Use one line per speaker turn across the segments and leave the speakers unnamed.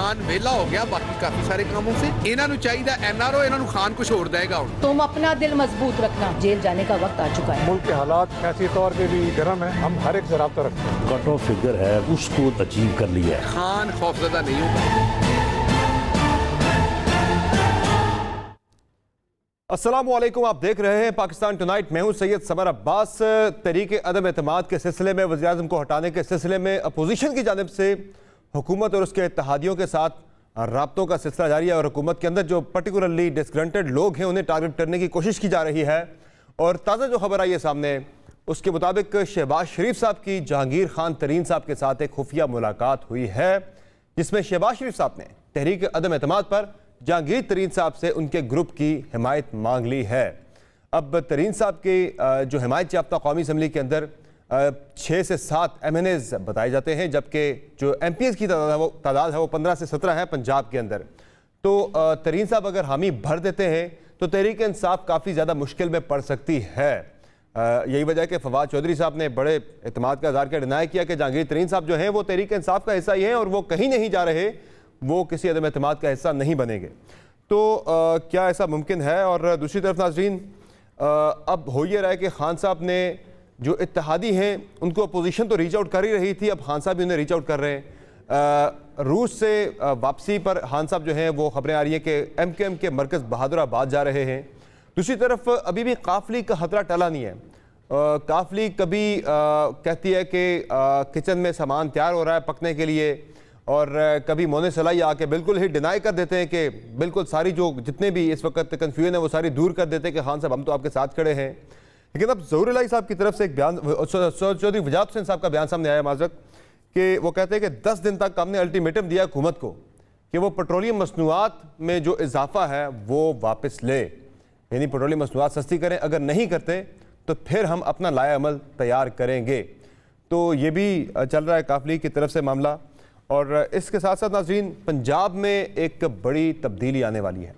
खान वेला हो गया बाकी काफी सारे कामों से। इन्हों चाहिए एनआरओ इन्हों खान को छोड़ देगा।
तुम अपना दिल मजबूत रखना, जेल जाने का वक्त आ चुका है।
मुल्क के हालात सियासी तौर पे भी गर्म है, हम हर एक से रब्ता रखते हैं।
कट ऑफ फिगर है उसको अचीव कर लिया है।
खान खौफजदा नहीं होगा।
अस्सलाम वालेकुम, आप देख रहे हैं पाकिस्तान टुनाइट। मैं हूं सैयद समर अब्बास। तहरीक अदम एतमाद के सिलसिले में, वज़ीर आज़म को हटाने के सिलसिले में अपोजिशन की जानिब से हुकूमत और उसके इत्तेहादियों के साथ राब्तों का सिलसिला जारी है और हुकूमत के अंदर जो पर्टिकुलरली डिसग्रंटेड लोग हैं उन्हें टारगेट करने की कोशिश की जा रही है। और ताज़ा जो खबर आई है सामने, उसके मुताबिक शहबाज शरीफ साहब की जहांगीर खान तरीन साहब के साथ एक खुफिया मुलाकात हुई है, जिसमें शहबाज शरीफ साहब ने तहरीक अदम एतमाद पर जहांगीर तरीन साहब से उनके ग्रुप की हिमायत मांग ली है। अब तरीन साहब की जो हिमायत याफ्ता कौमी असम्बली के अंदर 6 से 7 MNAs बताए जाते हैं, जबकि जो MPs की तादाद है वो 15 से 17 है पंजाब के अंदर। तो तरीन साहब अगर हामी भर देते हैं तो तहरीक इंसाफ काफ़ी ज़्यादा मुश्किल में पड़ सकती है। यही वजह है कि फवाद चौधरी साहब ने बड़े एतमाद का इज़हार किया, डिनाई किया कि जहांगीर तरीन साहब जो हैं वो तहरीक इंसाफ का हिस्सा ही हैं और वो कहीं नहीं जा रहे, वो किसी अदम एतमाद का हिस्सा नहीं बनेंगे। तो क्या ऐसा मुमकिन है? और दूसरी तरफ नाज़रीन, अब हो ये रहा है कि खान साहब ने जो इत्तेहादी हैं उनको अपोजिशन तो रीच आउट कर ही रही थी, अब खान साहब भी उन्हें रीच आउट कर रहे हैं। रूस से वापसी पर खान साहब जो हैं वो खबरें आ रही हैं कि MKM के मरकज़ बहादुराबाद जा रहे हैं। दूसरी तरफ अभी भी काफिली का खतरा टला नहीं है। काफिली कभी कहती है कि किचन में सामान तैयार हो रहा है पकने के लिए, और कभी मोने सलाई आके बिल्कुल ही डिनाई कर देते हैं कि बिल्कुल सारी जो जितने भी इस वक्त कन्फ्यूजन है वो सारी दूर कर देते हैं कि खान साहब हम तो आपके साथ खड़े हैं। लेकिन अब ज़हूर इलाही साहब की तरफ से एक बयान, चौधरी वजाहत हुसैन साहब का बयान सामने आया माजरत, कि वो कहते हैं कि 10 दिन तक हमने अल्टीमेटम दिया हुकूमत को कि वो पेट्रोलियम मसनूआत में जो इजाफा है वो वापस ले, यानी पेट्रोलियम मसनूआत सस्ती करें, अगर नहीं करते तो फिर हम अपना लाया अमल तैयार करेंगे। तो ये भी चल रहा है काफिली की तरफ से मामला। और इसके साथ साथ नाज़रीन, पंजाब में एक बड़ी तब्दीली आने वाली है।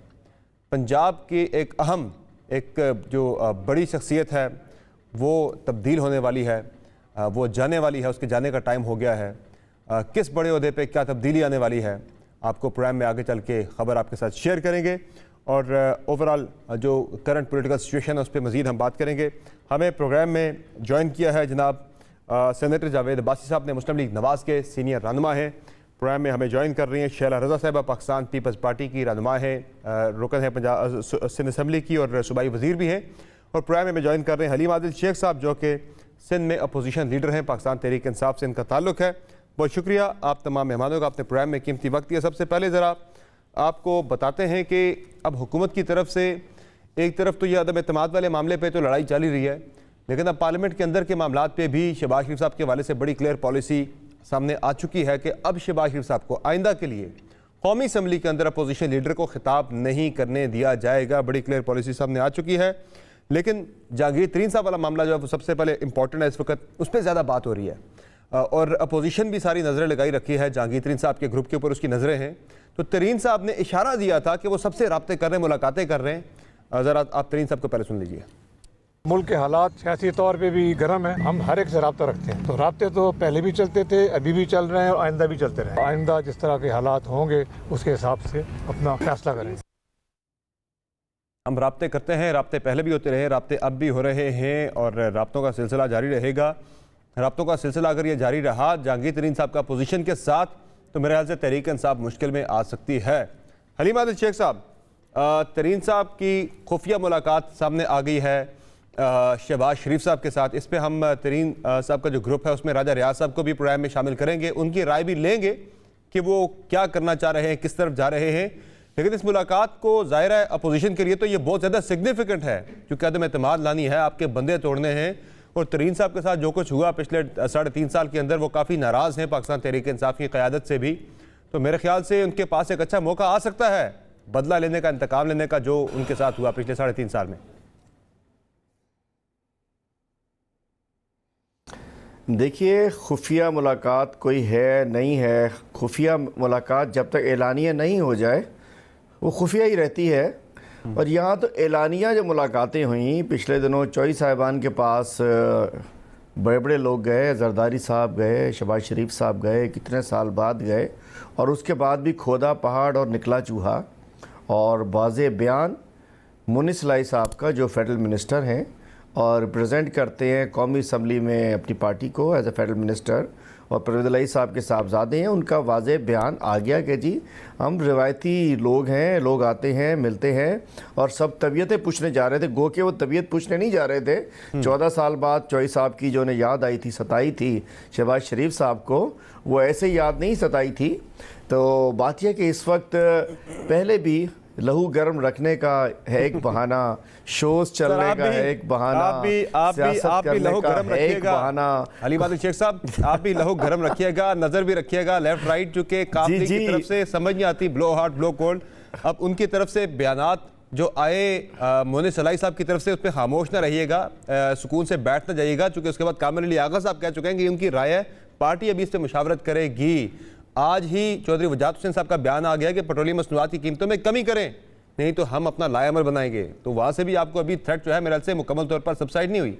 पंजाब की एक अहम जो बड़ी शख्सियत है वो तब्दील होने वाली है, वो जाने वाली है, उसके जाने का टाइम हो गया है। किस बड़े ओहदे पे क्या तब्दीली आने वाली है, आपको प्रोग्राम में आगे चल के खबर आपके साथ शेयर करेंगे। और ओवरऑल जो करंट पॉलिटिकल सिचुएशन है उस पर मज़ीद हम बात करेंगे। हमें प्रोग्राम में ज्वाइन किया है जनाब सेनेटर जावेद अब्बासी साहब ने, मुस्लिम लीग नवाज़ के सीनियर रहनुमा हैं। प्रोग्राम में हमें ज्वाइन कर रही हैं शैला रज़ा साहिबा, पाकिस्तान पीपल्स पार्टी की रहनुमा हैं, रुकन है पंजाब सिंध असम्बली की और सूबाई वज़ीर भी हैं। और प्रोग्राम में हमें ज्वाइन कर रहे हैं हलीम आदिल शेख साहब, जो कि सिंध में अपोजिशन लीडर हैं, पाकिस्तान तहरीक इंसाफ से इनका ताल्लुक़ है। बहुत शुक्रिया आप तमाम मेहमानों का, आपने प्रोग्राम में कीमती वक्त दिया। सबसे पहले ज़रा आपको बताते हैं कि अब हुकूमत की तरफ से एक तरफ तो ये अदम एतमाद वाले मामले पे तो लड़ाई चल ही रही है, लेकिन अब पार्लियामेंट के अंदर के मामलात पे भी शहबाज शरीफ साहब के हवाले से बड़ी क्लियर पॉलिसी सामने आ चुकी है कि अब शहबाज शरीफ साहब को आइंदा के लिए कौमी असम्बली के अंदर अपोजिशन लीडर को खिताब नहीं करने दिया जाएगा। बड़ी क्लियर पॉलिसी सामने आ चुकी है। लेकिन जहांगीर तरीन साहब वाला मामला जो है वो सबसे पहले इंपॉर्टेंट है इस वक्त, उस पर ज़्यादा बात हो रही है और अपोजिशन भी सारी नज़रें लगाई रखी है जहांगीर तरीन साहब के ग्रुप के ऊपर, उसकी नज़रें हैं। तो तरीन साहब ने इशारा दिया था कि वो सबसे रब्ते कर रहे हैं, मुलाकातें कर रहे हैं। ज़रा आप तरीन साहब को पहले सुन लीजिए।
मुल्क के हालात सियासी तौर पे भी गर्म है, हम हर एक से रब्ता रखते हैं। तो रब्ते तो पहले भी चलते थे, अभी भी चल रहे हैं और आइंदा भी चलते रहे। आइंदा जिस तरह के हालात होंगे उसके हिसाब से अपना फैसला करें।
हम राब्ते करते हैं, राब्ते पहले भी होते रहे, राब्ते अब भी हो रहे हैं और राब्तों का सिलसिला जारी रहेगा। राब्तों का सिलसिला अगर ये जारी रहा जहांगीर तरीन साहब का पोजीशन के साथ, तो मेरे ख्याल से तहरीक इंसाफ मुश्किल में आ सकती है। हलीम आदिल शेख साहब, तरीन साहब की खुफिया मुलाकात सामने आ गई है शहबाज शरीफ साहब के साथ। इस पर हम तरीन साहब का जो ग्रुप है उसमें राजा रियाज साहब को भी प्रोग्राम में शामिल करेंगे, उनकी राय भी लेंगे कि वो क्या करना चाह रहे हैं, किस तरफ जा रहे हैं। लेकिन इस मुलाकात को ज़ाहिर है अपोजिशन के लिए तो ये बहुत ज़्यादा सिग्निफिकेंट है, क्योंकि अदम एतमाद लानी है, आपके बंदे तोड़ने हैं। और तरीन साहब के साथ जो कुछ हुआ पिछले 3.5 साल के अंदर, वो काफ़ी नाराज़ हैं पाकिस्तान तहरीक इंसाफ की क़यादत से भी। तो मेरे ख्याल से उनके पास एक अच्छा मौका आ सकता है बदला लेने का, इंतकाम लेने का, जो उनके साथ हुआ पिछले 3.5 साल में।
देखिए, खुफिया मुलाकात कोई है नहीं है, खुफिया मुलाकात जब तक एलानिया नहीं हो जाए वो खुफिया ही रहती है। और यहाँ तो एलानिया जो मुलाकातें हुई पिछले दिनों, चौधरी साहिबान के पास बड़े बड़े लोग गए, जरदारी साहब गए, शहबाज शरीफ साहब गए, कितने साल बाद गए, और उसके बाद भी खोदा पहाड़ और निकला चूहा। और वाज़े बयान मुनिस लाई साहब का, जो फेडरल मिनिस्टर हैं और रिप्रेजेंट करते हैं कौमी असम्बली में अपनी पार्टी को एज ए फेडरल मिनिस्टर, और परवेज़ इलाही साहब के साहबजादे हैं, उनका वाज़े बयान आ गया कि जी हम रिवायती लोग हैं, लोग आते हैं, मिलते हैं, और सब तबीयतें पूछने जा रहे थे। गो के वो तबीयत पूछने नहीं जा रहे थे। 14 साल बाद चौई साहब की जो उन्हें याद आई थी, सताई थी शहबाज शरीफ साहब को, वो ऐसे याद नहीं सताई थी। तो बात यह कि इस वक्त पहले भी लहू गर्म रखने का है एक बहाना, शोज चलने का है एक बहाना,
आप भी लहू गर्म रखिएगा। अली मादिल शेख साहब, आप भी लहू गर्म रखिएगा, नजर भी रखिएगा लेफ्ट राइट, चूंकि काफी की तरफ से समझ नहीं आती, ब्लो हार्ट ब्लो कोल्ड। अब उनकी तरफ से बयानात जो आए मुनिस लाई साहब की तरफ से, उस पर खामोश ना रहिएगा, सुकून से बैठ ना जाइएगा, चूंकि उसके बाद कामिल अली आगा साहब कह चुके हैं कि उनकी राय है, पार्टी अभी इस पर मुशावरत करेगी। आज ही चौधरी वजाहत हुसैन साहब का बयान आ गया कि पेट्रोलियम मसनूआत की कीमतों में कमी करें, नहीं तो हम अपना लायामल बनाएंगे। तो वहां से भी आपको अभी थ्रेट जो है मेरे ख्याल से मुकम्मल तौर पर सबसाइड नहीं हुई।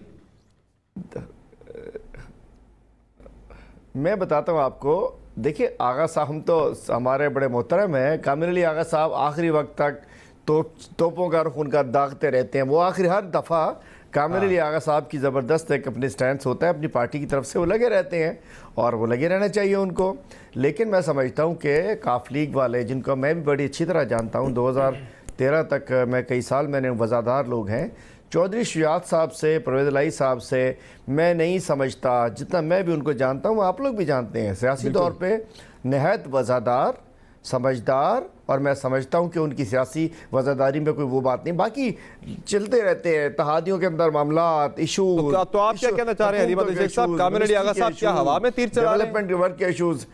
मैं बताता हूँ आपको, देखिए आगा साहब हम तो हमारे बड़े मोहतरम हैं, कामिल अली आगा साहब आखिरी वक्त तक तोपों का रुख उनका दागते रहते हैं। वो आखिर हर दफ़ा कामिल अली आगा साहब की ज़बरदस्त एक अपनी स्टैंड होता है, अपनी पार्टी की तरफ से वो लगे रहते हैं, और वो लगे रहना चाहिए उनको। लेकिन मैं समझता हूँ कि काफ लीग वाले, जिनको मैं भी बड़ी अच्छी तरह जानता हूँ, 2013 तक मैं कई साल मैंने वज़ादार लोग हैं, चौधरी शुजात साहब से, परवेज़ इलाही साहब से मैं नहीं समझता, जितना मैं भी उनको जानता हूँ आप लोग भी जानते हैं, सियासी तौर पर नहायत वज़ादार, समझदार, और मैं समझता हूं कि उनकी सियासी वज़ादारी में कोई वो बात नहीं। बाकी चलते रहते हैं तहादियों के अंदर मामलात, इशू।
तो आप क्या कहना चाह रहे हैं अली मादिल शेख साहब, कामिल अली आगा साहब क्या हवा में तीर चला रहे हैं?
डेवलपमेंट वर्क के इशूज़।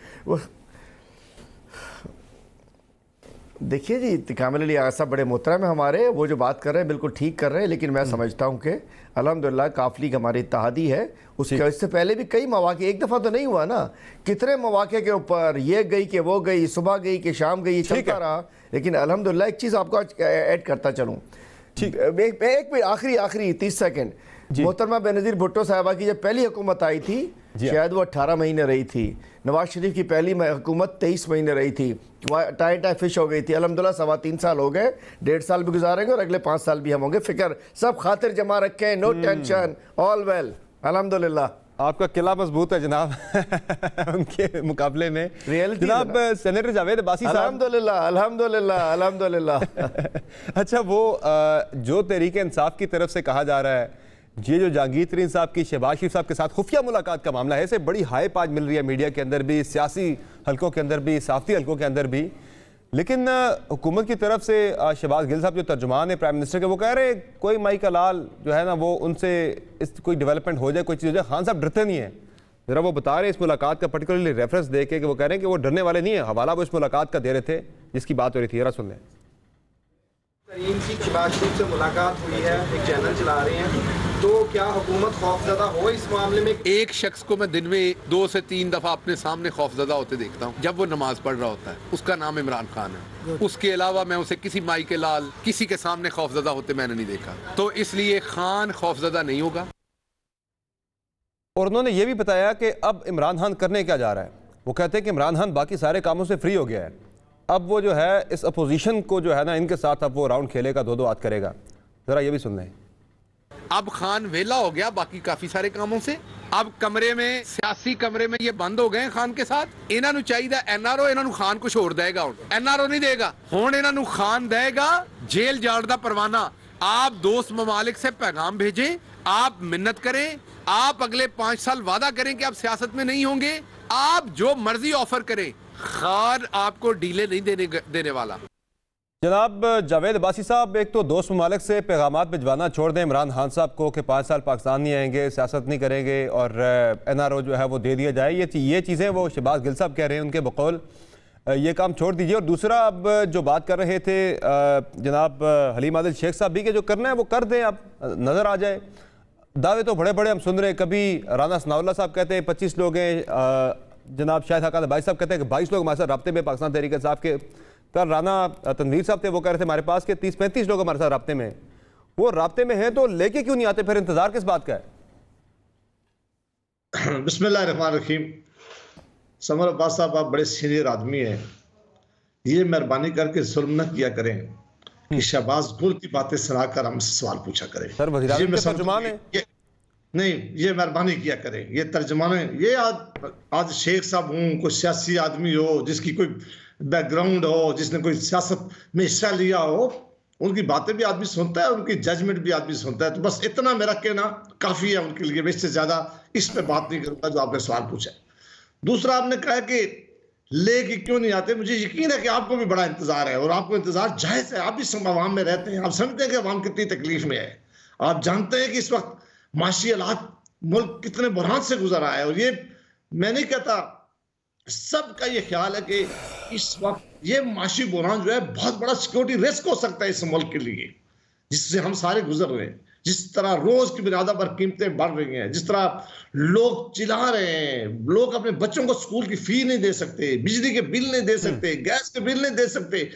देखिए जी, कामिल अली आगा साहब बड़े मोहतरम है हमारे, वो जो बात कर रहे हैं बिल्कुल ठीक कर रहे हैं, लेकिन मैं समझता हूँ कि अल्हम्दुलिल्लाह काफ लीग हमारी इत्तेहादी है। उसके इससे पहले भी कई मौके, एक दफ़ा तो नहीं हुआ ना, कितने मौके के ऊपर ये गई कि वो गई, सुबह गई कि शाम गई, चलता रहा। लेकिन अल्हम्दुलिल्लाह एक चीज़ आपको ऐड करता चलूँ, एक आखिरी 30 सेकेंड, मोहतरमा बेनज़ीर भुट्टो साहबा की जब पहली हुकूमत आई थी, शायद वो 18 महीने रही थी। नवाज शरीफ की पहली हुकूमत 23 महीने रही थी, टाइट फिश हो गई थी। अल्हम्दुलिल्लाह 3.25 साल हो गए, 1.5 साल भी गुजारेंगे और अगले 5 साल भी हम होंगे। फिक्र सब खातिर जमा रखें, नो टेंशन, ऑल वेल, अल्हम्दुलिल्लाह।
आपका किला मजबूत है जनाब उनके मुकाबले में। जनाब सेनेटर जावेद अब्बासी साहब,
अल्हम्दुलिल्लाह अल्हम्दुलिल्लाह अल्हम्दुलिल्लाह।
अच्छा, वो जो तहरीक इंसाफ की तरफ से कहा जा रहा है, ये जो जहांगीर तरीन साहब की शहबाज शरीफ साहब के साथ खुफिया मुलाकात का मामला है, इसे बड़ी हाइप आज मिल रही है मीडिया के अंदर भी, सियासी हलकों के अंदर भी, साफती हलकों के अंदर भी। लेकिन हुकूमत की तरफ से शहबाज गिल साहब जो तर्जुमान है प्राइम मिनिस्टर के, वो कह रहे हैं कोई माई का लाल जो है ना, वो उनसे इस कोई डेवलपमेंट हो जाए, कोई चीज़ हो जाए, खान साहब डरते नहीं है। ज़रा वो बता रहे हैं इस मुलाकात का पर्टिकुलरली रेफरेंस दे के, कि वो कह रहे हैं कि वो डरने वाले नहीं है। हवाला वो इस मुलाकात का दे रहे थे जिसकी बात हो रही थी, जरा सुन लें।
तरीन की शहबाज शरीफ से मुलाकात हुई है, एक चैनल चला रहे हैं, तो क्या हुकूमत खौफजदा हो इस मामले में?
एक शख्स को मैं दिन में 2 से 3 दफा अपने सामने खौफजदा होते देखता हूँ, जब वो नमाज पढ़ रहा होता है, उसका नाम इमरान खान है। उसके अलावा मैं उसे किसी माई के लाल, किसी के सामने खौफजदा होते मैंने नहीं देखा, तो इसलिए खान खौफजदा नहीं होगा।
और उन्होंने ये भी बताया कि अब इमरान खान करने क्या जा रहा है। वो कहते हैं कि इमरान खान बाकी सारे कामों से फ्री हो गया है, अब वो जो है इस अपोजिशन को जो है ना, इनके साथ अब वो राउंड खेलेगा, 2-2 हाथ करेगा। जरा ये भी सुन लें।
अब खान वेला हो गया बाकी काफी सारे कामों से, अब कमरे में, सियासी कमरे में ये बंद हो गए खान के साथ। इन्हों चाहिए एनआरओ, इन्हों खान कुछ होर देगा, एनआरओ नहीं देगा, हुण इन्हों खान देगा जेल जाने का परवाना। आप दोस्त ममालिक से पैगाम भेजें, आप मिन्नत करें, आप अगले 5 साल वादा करें कि आप सियासत में नहीं होंगे, आप जो मर्जी ऑफर करें, खान आपको डीले नहीं देने वाला।
जनाब जावेद अब्बासी साहब, एक तो दोस्त ममालिक से पैगामात भिजवाना छोड़ दें इमरान खान साहब को कि 5 साल पाकिस्तान नहीं आएंगे, सियासत नहीं करेंगे, और एनआरओ जो है वो दे दिया जाए, ये चीज़ें वो शहबाज गिल साहब कह रहे हैं, उनके बकौल ये काम छोड़ दीजिए। और दूसरा, अब जो बात कर रहे थे जनाब हलीम आदिल शेख साहब भी, कि जो करना है वो कर दें, आप नज़र आ जाए। दावे तो बड़े बड़े हम सुन रहे हैं, कभी राना सनाउल्लाह साहब कहते हैं 25 लोग हैं, जनाब शाहिद हकान भाई साहब कहते हैं कि 22 लोग हमारे साथ राब्ते में पाकिस्तान तहरीक इंसाफ के। कल राना तनवीर साहब थे, वो कह रहे थे हमारे पास के 30-35 लोग हमारे साथ राब्ते में। वो राब्ते में हैं तो लेके क्यों नहीं आते, फिर इंतजार किस बात का है?
बिस्मिल्लाहिर्रहमानिर्रहीम। समर अब्बास साहब, आप बड़े सीनियर आदमी हैं, ये मेहरबानी करके जुल्म न किया करें कि शहबाज गुल की बातें सुनाकर हमसे सवाल पूछा करें।
सर वज़ीर-ए-आज़म के तर्जुमान है।
नहीं, ये मेहरबानी किया करें, ये तर्जुमान है। ये आज शेख साहब हूँ, कोई सियासी आदमी हो जिसकी कोई बैकग्राउंड हो, जिसने कोई सियासत में हिस्सा लिया हो, उनकी बातें भी आदमी सुनता है, उनकी जजमेंट भी आदमी सुनता है। तो बस इतना मेरा कहना काफ़ी है उनके लिए, मैं इससे ज़्यादा इस पर बात नहीं करूँगा जो आपने सवाल पूछा है। दूसरा, आपने कहा कि लेके क्यों नहीं आते। मुझे यकीन है कि आपको भी बड़ा इंतजार है और आपको इंतजार जायज़ है। आप भी अवाम में रहते हैं, आप समझते हैं कि अवाम कितनी तकलीफ में है। आप जानते हैं कि इस वक्त माशी हालात मुल्क कितने बुरहान से गुजर रहा है। और ये मैं नहीं कहता, सबका ये ख्याल है कि इस वक्त ये माशी बुरहान जो है बहुत बड़ा सिक्योरिटी रिस्क हो सकता है इस मुल्क के लिए, जिससे हम सारे गुजर रहे हैं। जिस तरह रोज की बुनियाद पर कीमतें बढ़ रही हैं, जिस तरह लोग चिल्ला रहे हैं, लोग अपने बच्चों को स्कूल की फी नहीं दे सकते, बिजली के बिल नहीं दे सकते, गैस के बिल नहीं दे सकते,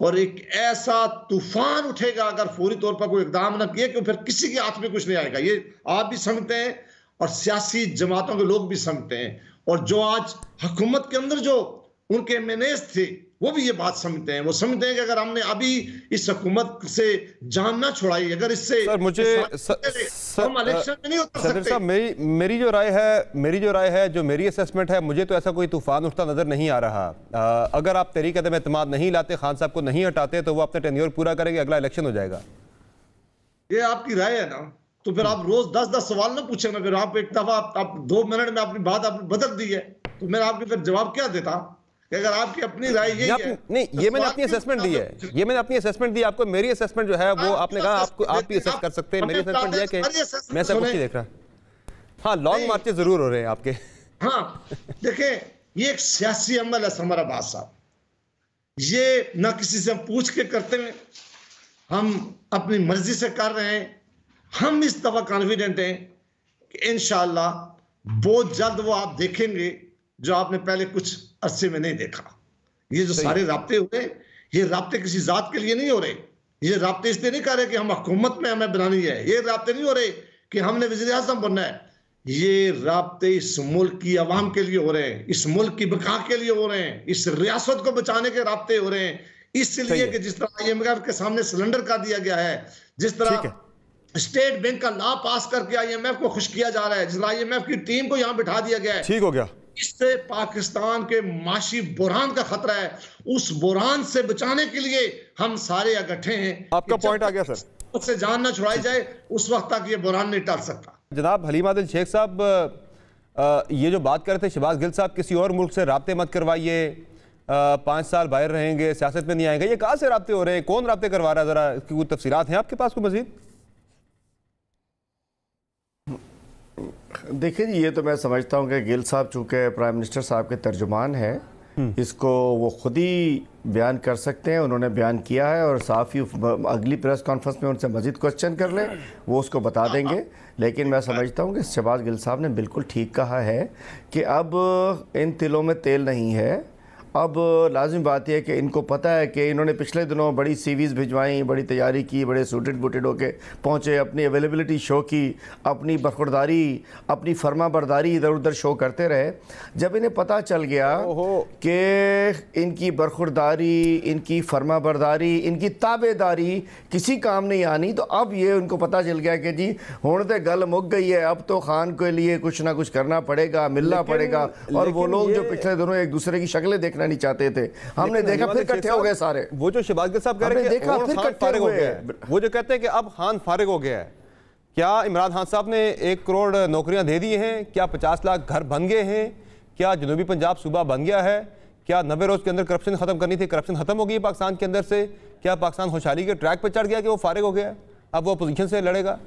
और एक ऐसा तूफान उठेगा अगर फौरी तौर पर कोई इकदाम न किए कि फिर किसी के हाथ में कुछ नहीं आएगा। ये आप भी समझते हैं और सियासी जमातों के लोग भी समझते हैं, और जो आज हुकूमत के अंदर जो उनके एमएनएस थे वो भी ये बात समझते हैं। वो समझते हैं कि अगर हमने अभी इस हुकूमत से जान ना छुड़ाई, अगर इससे
सर मुझे
हम इलेक्शन में नहीं उतर सकते।
साहब, मेरी जो राय है, जो मेरी असेसमेंट है, मुझे तो ऐसा कोई तूफान उठता नजर नहीं आ रहा। अगर आप तहरीक अदम एतमाद नहीं लाते, खान साहब को नहीं हटाते, तो वो अपना टेन्योर पूरा करेंगे, अगला इलेक्शन हो जाएगा।
ये आपकी राय है ना, तो फिर आप रोज 10-10 सवाल ना पूछे ना। फिर आप एक दफा आप 2 मिनट में अपनी बात आपने बदल दी है, तो मैं आपके फिर जवाब क्या देता कि अगर आपकी अपनी राय यही है।
नहीं, ये मैंने अपनी असेसमेंट दी है, ये मैंने अपनी असेसमेंट दी। आपको मेरी असेसमेंट जो है वो आपने कहा आपको आप भी असेस कर सकते हैं। मेरी असेसमेंट यह है कि मैं सब कुछ देख रहा। हाँ, लॉन्ग मार्चेस जरूर हो रहे हैं आपके।
हाँ देखें, ये एक सियासी अमल है समर अब्बास साहब, ये ना किसी से हम पूछ के करते हैं, हम अपनी मर्जी से कर रहे हैं। हम इस दफा कॉन्फिडेंट हैं कि इंशाअल्लाह बहुत जल्द वो आप देखेंगे जो आपने पहले कुछ अरसे में नहीं देखा। ये जो सारे राब्ते हुए, ये राब्ते किसी जात के लिए नहीं हो रहे। ये राब्ते इसलिए नहीं कर रहे कि हम हुकूमत में हमें बनानी है। ये राब्ते नहीं हो रहे कि हमने वज़ीर आज़म बनना है। ये राब्ते इस मुल्क की आवाम के लिए हो रहे हैं, इस मुल्क की बका के लिए हो रहे हैं, इस रियासत को बचाने के राब्ते हो रहे हैं। इसलिए कि जिस तरह IMF के सामने सिलेंडर कर दिया गया है, जिस तरह स्टेट बैंक का लॉ पास करके IMF को खुश किया जा रहा है, जिस तरह IMF की टीम को यहां बिठा दिया गया है,
ठीक हो गया।
इससे पाकिस्तान के माशी बुरहान का खतरा है। उस बुरहान से बचाने के लिए हम सारे इकट्ठे हैं।
आपका पॉइंट आ गया सर।
उससे जान न छुड़ाई जाए उस वक्त तक ये बुरहान नहीं टल सकता।
जनाब हलीम आदिल शेख साहब, ये जो बात कर रहे थे शहबाज गिल साहब, किसी और मुल्क से राब्ते मत करवाइए, 5 साल बाहर रहेंगे, सियासत में नहीं आएंगे, ये कहाँ से राब्ते हो रहे हैं? कौन राब्ते करवा रहा है? जरा इसकी कुछ तफसीलात हैं आपके पास को मजीद?
देखिए जी, ये तो मैं समझता हूँ कि गिल साहब चूँकि प्राइम मिनिस्टर साहब के तर्जुमान हैं, इसको वो खुद ही बयान कर सकते हैं। उन्होंने बयान किया है और साफ ही अगली प्रेस कॉन्फ्रेंस में उनसे मजीद क्वेश्चन कर लें, वो उसको बता देंगे। लेकिन मैं समझता हूँ कि शहबाज गिल साहब ने बिल्कुल ठीक कहा है कि अब इन तिलों में तेल नहीं है। अब लाजिम बात यह है कि इनको पता है कि इन्होंने पिछले दिनों बड़ी सीवीज़ भिजवाई, बड़ी तैयारी की, बड़े सूटेड बूटेड होके पहुँचे, अपनी अवेलेबिलिटी शो की, अपनी बरखुरदारी, अपनी फर्मा बरदारी इधर उधर शो करते रहे। जब इन्हें पता चल गया कि इनकी बरखुरदारी, इनकी फर्मा बरदारी, इनकी ताबेदारी किसी काम नहीं आनी, तो अब ये उनको पता चल गया कि जी हुण तो गल मुक गई है, अब तो खान के लिए कुछ ना कुछ करना पड़ेगा, मिलना पड़ेगा। और वो लोग जो पिछले दिनों एक दूसरे की शक्लें देखना नहीं चाहते थे, हमने देखा फिर इकट्ठे हो गए सारे।
वो जो शहबाज गिल साहब कह रहे हैं कि और खान फारिग हो गया है, वो जो कहते हैं कि अब खान फारिग हो गया है, क्या इमरान खान साहब ने 1 करोड़ नौकरियां दे दी हैं? क्या 50 लाख घर बन गए हैं? क्या जनूबी पंजाब सूबा बन गया है? क्या 90 रोज के अंदर करप्शन खत्म करनी थी, करप्शन खत्म हो गई है पाकिस्तान के अंदर से? क्या पाकिस्तान खुशहाली के ट्रैक पर चढ़ गया कि वो फारिग हो गया, अब वो अपोजिशन से लड़ेगा?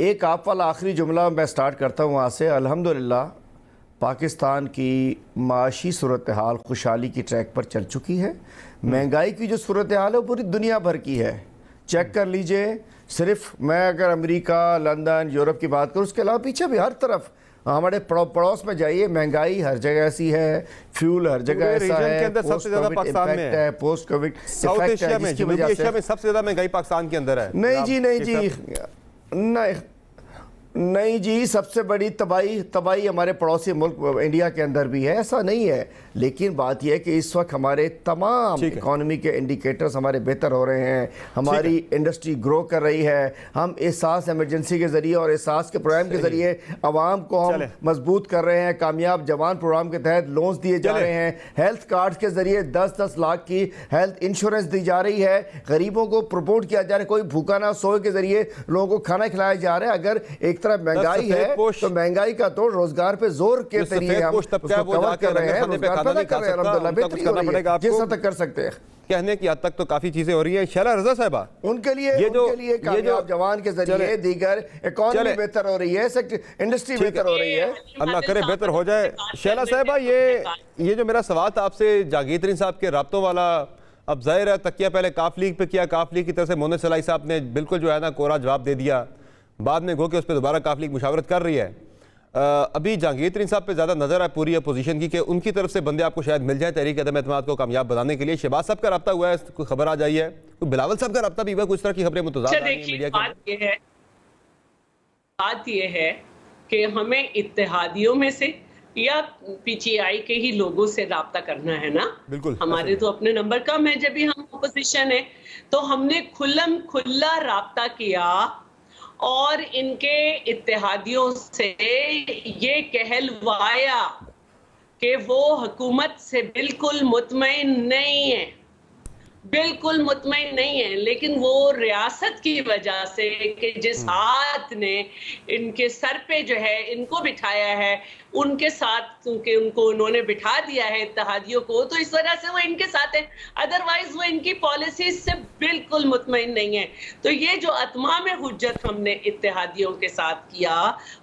एक आप वाला आखिरी जुमला मैं स्टार्ट करता हूँ वहाँ से। अल्हम्दुलिल्लाह पाकिस्तान की माशी सूरत हाल खुशहाली की ट्रैक पर चल चुकी है। महंगाई की जो सूरत हाल है वो पूरी दुनिया भर की है, चेक कर लीजिए। सिर्फ मैं अगर अमेरिका, लंदन, यूरोप की बात करूँ, उसके अलावा पीछे भी हर तरफ हमारे पड़ोस में जाइए, महंगाई हर जगह ऐसी है, फ्यूल हर जगह ऐसा है,
सबसे ज्यादा पाकिस्तान में है,
पोस्ट कोविड
साउथ एशिया में, जनूबी एशिया में सबसे ज्यादा महंगाई पाकिस्तान के अंदर है।
नहीं जी, नहीं जी, नहीं जी, सबसे बड़ी तबाही हमारे पड़ोसी मुल्क इंडिया के अंदर भी है, ऐसा नहीं है। लेकिन बात यह है कि इस वक्त हमारे तमाम इकोनॉमी के इंडिकेटर्स हमारे बेहतर हो रहे हैं, हमारी इंडस्ट्री ग्रो कर रही है, हम एहसास इमरजेंसी के ज़रिए और एहसास के प्रोग्राम के ज़रिए आवाम को हम मजबूत कर रहे हैं। कामयाब जवान प्रोग्राम के तहत लोन्स दिए जा रहे हैं, हेल्थ कार्ड के ज़रिए 10-10 लाख की हेल्थ इंश्योरेंस दी जा रही है, गरीबों को प्रपोर्ट किया जा रहा है, कोई भूखा ना सोए के ज़रिए लोगों को खाना खिलाया जा रहा है। अगर एक तरफ महंगाई है तो महंगाई का तो रोजगार पे जोर के जरिए हम उसको कवर कर रहे हैं, रोजगार पैदा कर रहे हैं, अल्हम्दुलिल्लाह बेहतरी हो रही है, जिस हद तक कर सकते हैं।
कहने की हद तक तो काफी चीजें हो रही हैं। शैला रजा साहिबा,
उनके लिए कामयाब जवान के जरिए दीगर इकोनॉमी बेहतर हो रही है, इंडस्ट्री बेहतर हो रही है,
अल्लाह करे बेहतर हो जाए। शैला साहिबा, ये जो मेरा सवाल था आपसे जहांगीर तरीन साहब के राब्तों वाला, अब जाहिर है तकिया पहले काफ लीग पे किया, काफ लीग की तरफ से मोहम्मद सलाई साहब ने बिल्कुल जो है ना कोरा जवाब दे दिया, बाद में गो के उस पर दोबारा काफ लीग मुशावरत कर रही है। अभी जहांगीर तरीन साहब पे ज़्यादा नजर है पूरी अपोजिशन की कि उनकी तरफ से बंदे आपको शायद मिल जाए तहरीक अदम एतमाद को कामयाब बनाने के लिए। शहबाज साहब का रब्ता हुआ है, कोई खबर आ जाइए, कोई बिलावल साहब का रब्ता भी हुआ, कुछ तरह की खबरें मुतज़ाद मीडिया की।
बात यह है कि हमें इत्तेहादियों में से या पीटीआई के ही लोगों से राब्ता करना है ना।
बिल्कुल,
हमारे तो अपने नंबर कम है जब भी हम अपोजिशन है, तो हमने खुल्लम खुल्ला राब्ता किया और इनके इत्तेहादियों से ये कहलवाया कि वो हुकूमत से बिल्कुल मुतमईन नहीं है, बिल्कुल मुतमईन नहीं है। लेकिन वो रियासत की वजह से कि जिस हाथ ने इनके सर पे जो है इनको बिठाया है, उनके साथ क्योंकि उनको उन्होंने बिठा दिया है इत्तेहादियों को, तो इस वजह से वो इनके साथ है, अदरवाइज वो इनकी पॉलिसीज से बिल्कुल मुतमईन नहीं है। तो ये जो अतमाम हुज्जत हमने इत्तेहादियों के साथ किया,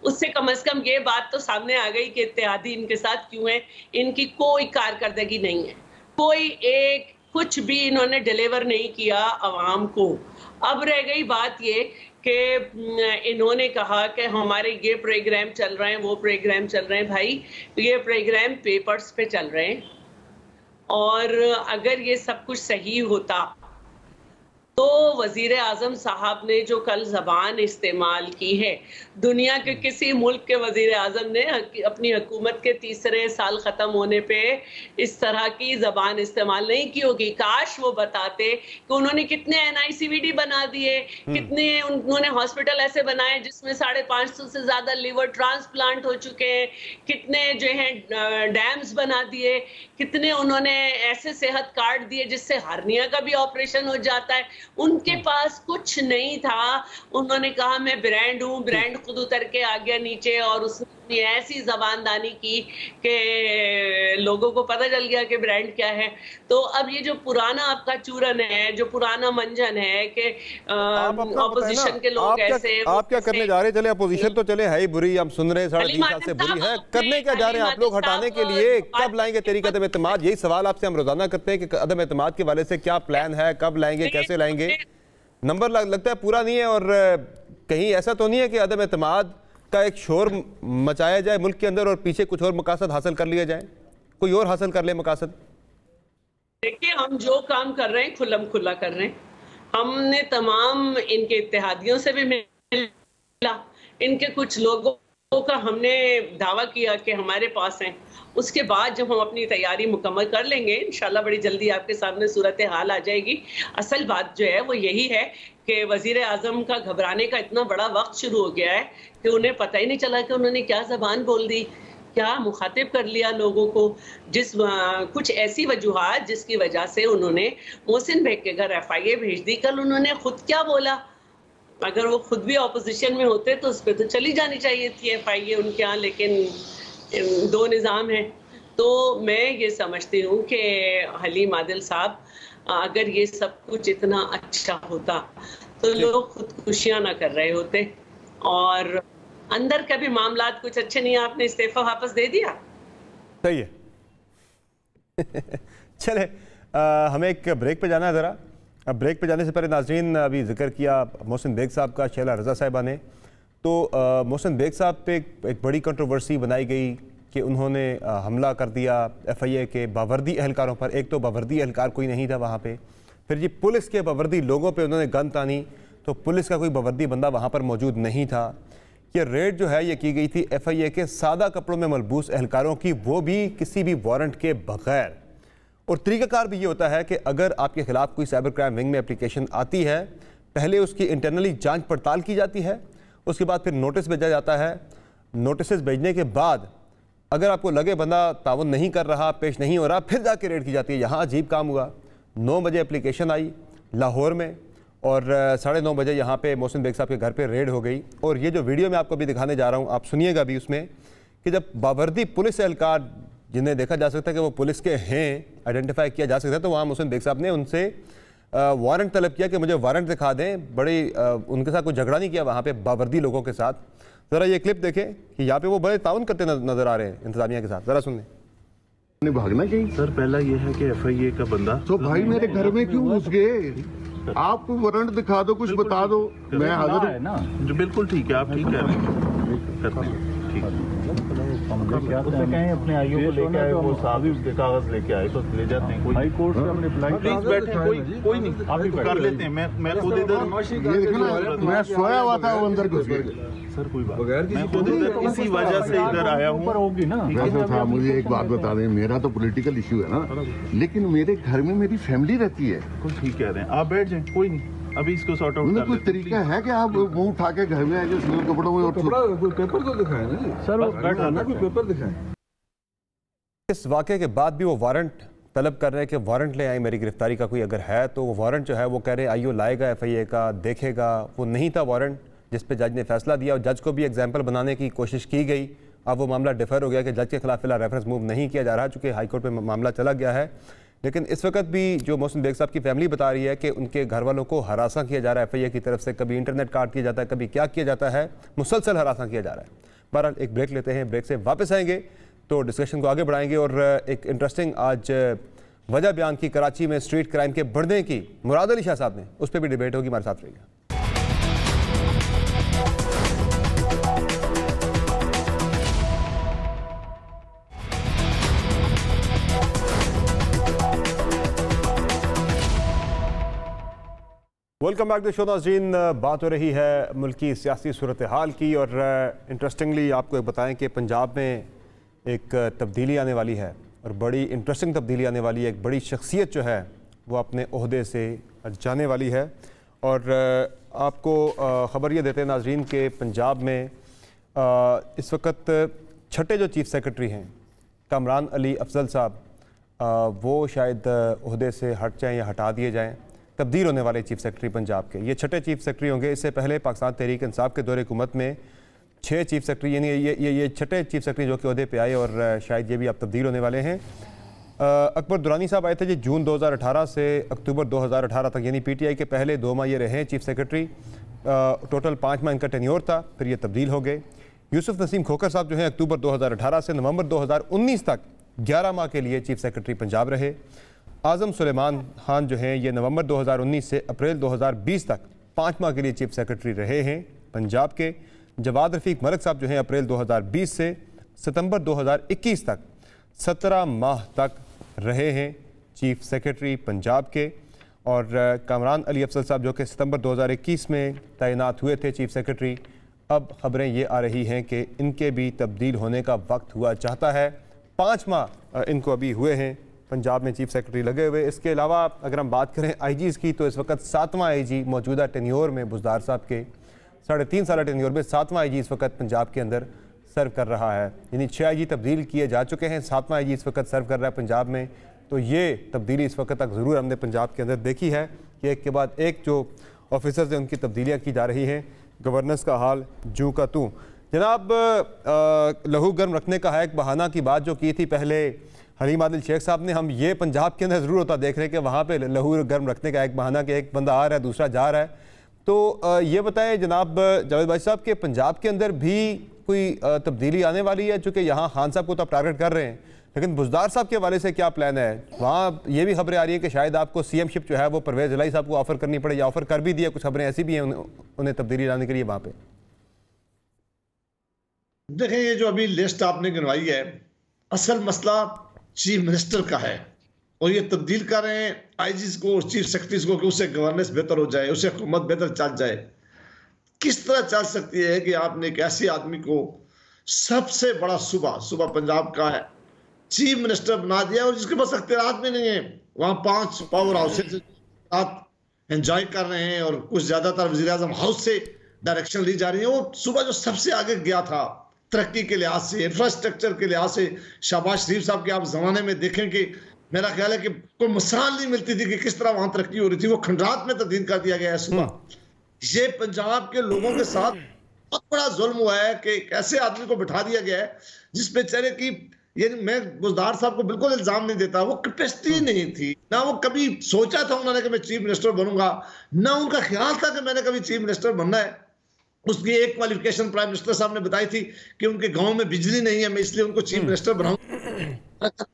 उससे कम से कम ये बात तो सामने आ गई कि इत्तेहादी इनके साथ क्यों है। इनकी कोई कारकर्दगी नहीं है, कोई एक कुछ भी इन्होंने डिलीवर नहीं किया अवाम को। अब रह गई बात ये कि इन्होंने कहा कि हमारे ये प्रोग्राम चल रहे हैं, वो प्रोग्राम चल रहे हैं। भाई, ये प्रोग्राम पेपर्स पे चल रहे हैं, और अगर ये सब कुछ सही होता तो वजीर आजम साहब ने जो कल जबान इस्तेमाल की है, दुनिया के किसी मुल्क के वजीर आजम ने अपनी हुकूमत के तीसरे साल ख़त्म होने पे इस तरह की जबान इस्तेमाल नहीं की होगी। काश वो बताते कि उन्होंने कितने NICVD बना दिए, कितने उन्होंने हॉस्पिटल ऐसे बनाए जिसमें 550 से ज़्यादा लिवर ट्रांसप्लांट हो चुके हैं, कितने जो हैं डैम्स बना दिए, कितने उन्होंने ऐसे सेहत कार्ड दिए जिससे हार्निया का भी ऑपरेशन हो जाता है। उनके पास कुछ नहीं था। उन्होंने कहा मैं ब्रांड हूँ, ब्रांड खुद उतर के आ गया नीचे, और उसने ऐसी जबानदानी की कि लोगों को पता चल गया कि ब्रांड क्या है। तो अब ये जो पुराना आपका चूरन है, जो पुराना मंजन है कि ऑपोजिशन के लोग ऐसे,
आप क्या करने जा रहे हैं? चले अपोजिशन तो चले है ही बुरी, हम सुन रहे हैं 3.5 साल से बुरी है, करने क्या जा रहे हैं आप लोग हटाने के लिए? कब लाएंगे तहरीक अदम एतमाद? यही सवाल आपसे हम रोजाना करते हैं कि अदम एतमाद के वाले से क्या प्लान है, कब लाएंगे, कैसे लाएंगे? नंबर लगता है पूरा नहीं है, और कहीं ऐसा तो नहीं है कि अदम एतमाद का एक शोर मचाया जाए मुल्क के अंदर और पीछे कुछ और मकासद हासिल कर लिया जाए, कोई और हासिल कर ले मकासद?
देखिए, हम जो काम कर रहे हैं खुल्लम खुल्ला कर रहे हैं। हमने तमाम इनके इत्तेहादियों से भी मिला, इनके कुछ लोगों का हमने दावा किया कि हमारे पास हैं। उसके बाद जब हम अपनी तैयारी मुकम्मल कर लेंगे, इंशाल्लाह बड़ी जल्दी आपके सामने सूरत हाल आ जाएगी। असल बात जो है वो यही है कि वजीर आजम का घबराने का इतना बड़ा वक्त शुरू हो गया है कि उन्हें पता ही नहीं चला कि उन्होंने क्या जबान बोल दी, क्या मुखातिब कर लिया लोगों को। कुछ ऐसी वजूहात जिसकी वजह से उन्होंने मोहसिन बेग के घर FIA भेज दी। कल उन्होंने खुद क्या बोला, अगर वो खुद भी ऑपोजिशन में होते तो उस पर तो चली जानी चाहिए थी FIA उनके यहाँ, लेकिन दो निज़ाम हैं। तो मैं ये समझती हूँ कि हलीम आदिल साहब, अगर ये सब कुछ इतना अच्छा होता तो लोग खुदकुशियाँ ना कर रहे होते, और अंदर का भी मामला कुछ अच्छे नहीं, आपने इस्तीफा वापस दे दिया।
सही है। चले हमें एक ब्रेक पे जाना है ज़रा। अब ब्रेक पे जाने से पहले नाज़रीन, अभी जिक्र किया मोहसिन बेग साहब का, शैला रज़ा साहिबा ने, तो मोहसिन बेग साहब पे एक बड़ी कंट्रोवर्सी बनाई गई कि उन्होंने हमला कर दिया FIA के बावर्दी एहलकारों पर। एक तो बावर्दी एहलकार कोई नहीं था वहाँ पे, फिर जी पुलिस के बावर्दी लोगों पे उन्होंने गन तानी, तो पुलिस का कोई बावर्दी बंदा वहाँ पर मौजूद नहीं था। ये रेड जो है ये की गई थी FIA के सादा कपड़ों में मलबूस एहलकारों की, वो भी किसी भी वारंट के बगैर। और तरीक़ाकार भी ये होता है कि अगर आपके खिलाफ कोई साइबर क्राइम विंग में एप्लीकेशन आती है, पहले उसकी इंटरनली जांच पड़ताल की जाती है, उसके बाद फिर नोटिस भेजा जाता है। नोटिस भेजने के बाद अगर आपको लगे बंदा ताउन नहीं कर रहा, पेश नहीं हो रहा, फिर जाके रेड की जाती है। यहाँ अजीब काम हुआ, 9 बजे एप्लीकेशन आई लाहौर में और 9:30 बजे यहाँ पे मोहसिन बेग साहब के घर पे रेड हो गई। और ये जो वीडियो मैं आपको भी दिखाने जा रहा हूँ, आप सुनिएगा भी उसमें, कि जब बावर्दी पुलिस एहलकार जिन्हें देखा जा सकता है कि वो पुलिस के हैं, आइडेंटिफाई किया जा सकता है, तो वहाँ मोहसिन बेग साहब ने उनसे वारंट तलब किया कि मुझे वारंट दिखा दें। बड़ी उनके साथ कोई झगड़ा नहीं किया वहाँ पे बावर्दी लोगों के साथ। ज़रा ये क्लिप देखें कि यहाँ पे वो बड़े ताउन करते नजर आ रहे हैं इंतजामिया के साथ, ज़रा सुन लें।
भागना चाहिए सर। पहला ये है कि FIA का बंदा
तो भाई मेरे घर में क्यों घुस गए? आप वारंट दिखा दो, कुछ बता दो, मैं हाजिर हूँ ना।
जो बिल्कुल ठीक है, आप ठीक है, कहें अपने आईओ को लेके आए, वो साहब उसके कागज लेके आए तो ले जाते हैं। हाई कोर्ट से हमने प्लीज बैठे, कोई नहीं, आप ही कर लेते हैं। मैं खुद इधर,
मैं सोया हुआ था, वो अंदर घुस गए
सर। कोई बात, मैं खुद इधर इसी वजह से इधर आया हूँ। होगी ना
वैसे था। मुझे एक बात बता दें, मेरा तो पॉलिटिकल इशू है ना, लेकिन मेरे घर में मेरी फैमिली रहती है।
कुछ ठीक कह रहे हैं, आप बैठ जाएं, कोई नहीं, अभी इसको सॉर्ट आउट कर।
कोई तरीका है कि आप मुंह उठा के घर में आए जो सिविल कपड़ों में? कोई पेपर तो दिखाए ना सर, बैठा ना, कोई पेपर दिखाए।
इस वाक़े के बाद भी वो वारंट तलब कर रहे हैं कि वारंट ले आए मेरी गिरफ्तारी का कोई अगर है तो। वो वारंट जो है वो कह रहे आईओ लाएगा FIA का, देखेगा। वो नहीं था वारंट जिस पे जज ने फैसला दिया, और जज को भी एग्जाम्पल बनाने की कोशिश की गई। अब वो मामला डिफर हो गया कि जज के खिलाफ फिलहाल रेफरेंस मूव नहीं किया जा रहा, चूँकि हाईकोर्ट पे मामला चला गया है। लेकिन इस वक्त भी जो मोहसिन बेग साहब की फैमिली बता रही है कि उनके घर वालों को हरासा किया जा रहा है FIA की तरफ से, कभी इंटरनेट काट किया जाता है, कभी क्या किया जाता है, मुसलसल हरासा किया जा रहा है। बहरहाल एक ब्रेक लेते हैं, ब्रेक से वापस आएंगे तो डिस्कशन को आगे बढ़ाएंगे। और एक इंटरेस्टिंग आज वजह बयान की कराची में स्ट्रीट क्राइम के बढ़ने की मुराद अली शाह साहब ने, उस पर भी डिबेट होगी। हमारे साथ रहिएगा। वेलकम बैक टू शो नाज़रीन। बात हो रही है मुल्क की सियासी सूरत हाल की, और इंटरेस्टिंगली आपको बताएं कि पंजाब में एक तब्दीली आने वाली है, और बड़ी इंटरेस्टिंग तब्दीली आने वाली है। एक बड़ी शख्सियत जो है वो अपने ओहदे से जाने वाली है। और आपको ख़बर ये देते हैं नाज़रीन के पंजाब में इस वक्त छठे जो चीफ़ सेक्रेटरी हैं कामरान अली अफजल साहब, वो शायद ओहदे से हट जाएँ या हटा दिए जाएँ। तब्दील होने वाले चीफ़ सेक्रेटरी पंजाब के ये छठे चीफ़ सेक्रेटरी होंगे। इससे पहले पाकिस्तान तहरीक इंसाफ के दौरे हुकूमत में 6 चीफ़ सेक्रेटरी, यानी ये छठे चीफ़ सेक्रेटरी जो कि ओहदे पे आए, और शायद ये भी अब तब्दील होने वाले हैं। अकबर दुरानी साहब आए थे जी जून 2018 से अक्टूबर 2018 तक, यानी PTI के पहले 2 माह ये रहे चीफ़ सेक्रेटरी। टोटल 5 माह इनका टेन्योर था, फिर ये तब्दील हो गए। यूसुफ नसीम खोखर साहब जो हैं अक्टूबर 2018 से नवंबर 2019 तक 11 माह के लिए चीफ़ सेक्रेटरी पंजाब रहे। आज़म सुलेमान खान जो हैं ये नवंबर 2019 से अप्रैल 2020 तक 5 माह के लिए चीफ़ सेक्रेटरी रहे हैं पंजाब के। जवाद रफ़ीक मलिक साहब जो हैं अप्रैल 2020 से सितंबर 2021 तक 17 माह तक रहे हैं चीफ़ सेक्रेटरी पंजाब के। और कामरान अली अफजल साहब जो कि सितंबर 2021 में तैनात हुए थे चीफ़ सेक्रेटरी, अब खबरें ये आ रही हैं कि इनके भी तब्दील होने का वक्त हुआ चाहता है। 5 माह इनको अभी हुए हैं पंजाब में चीफ़ सेक्रेटरी लगे हुए। इसके अलावा अगर हम बात करें IGs की, तो इस वक्त 7वां IG मौजूदा टेन्योर में बुज़दार साहब के 3.5 साल टेन्योर में 7वां IG इस वक्त पंजाब के अंदर सर्व कर रहा है। यानी 6 IG तब्दील किए जा चुके हैं, 7वां IG इस वक्त सर्व कर रहा है पंजाब में। तो ये तब्दीली इस वक्त तक ज़रूर हमने पंजाब के अंदर देखी है कि एक के बाद एक जो ऑफिसर्स हैं उनकी तब्दीलियाँ की जा रही हैं। गवर्नेंस का हाल जू का तू। जनाब लहू गर्म रखने का है एक बहाना की बात जो की थी पहले हलीम आदिल शेख साहब ने, हम ये पंजाब के अंदर ज़रूर होता देख रहे हैं कि वहाँ पे लहू गर्म रखने का एक बहाना कि एक बंदा आ रहा है दूसरा जा रहा है। तो ये बताएं जनाब जावेद भाई साहब के पंजाब के अंदर भी कोई तब्दीली आने वाली है? चूँकि यहाँ खान साहब को तो आप टारगेट कर रहे हैं, लेकिन बुज़दार साहब के हवाले से क्या प्लान है? वहाँ ये भी खबरें आ रही है कि शायद आपको CM शिप जो है वो परवेज़ इलाही साहब को ऑफ़र करनी पड़े, या ऑफ़र कर भी दिया, कुछ खबरें ऐसी भी हैं उन्हें तब्दीली लाने के लिए वहाँ पे।
देखें, ये जो अभी लिस्ट आपने गिनवाई है, असल मसला चीफ मिनिस्टर का है और ये तब्दील कर रहे हैं आईजीज को, चीफ सेक्रेटरीज को, कि उससे गवर्नेंस बेहतर हो जाए, उससे हुकूमत बेहतर चल जाए। किस तरह चल सकती है कि आपने एक ऐसे आदमी को सबसे बड़ा सूबा पंजाब का है चीफ मिनिस्टर बना दिया और जिसके पास अख्तियार भी नहीं है। वहां 5 पावर हाउसेज एंजॉय कर रहे हैं और कुछ ज्यादातर वजीर आजम हाउस से डायरेक्शन ली जा रही है। वो सूबा जो सबसे आगे गया था तरक्की के लिहाज से, इंफ्रास्ट्रक्चर के लिहाज से, शहबाज शरीफ साहब के आप जमाने में देखें कि मेरा ख्याल है कि कोई मिसाल नहीं मिलती थी कि किस तरह वहां तरक्की हो रही थी। वो खंडरात में तब्दील कर दिया गया है सूबा। ये पंजाब के लोगों के साथ बहुत बड़ा जुल्म हुआ है कि एक ऐसे आदमी को बिठा दिया गया है जिस बेचारे की, ये मैं बुजदार साहब को बिल्कुल इल्जाम नहीं देता, वो कैपेसिटी नहीं थी, ना वो कभी सोचा था उन्होंने कि मैं चीफ मिनिस्टर बनूंगा, ना उनका ख्याल था कि मैंने कभी चीफ मिनिस्टर बनना है। उसकी एक क्वालिफिकेशन प्राइम मिनिस्टर साहब ने बताई थी कि उनके गांव में बिजली नहीं है, मैं इसलिए उनको चीफ मिनिस्टर बनाऊंगा।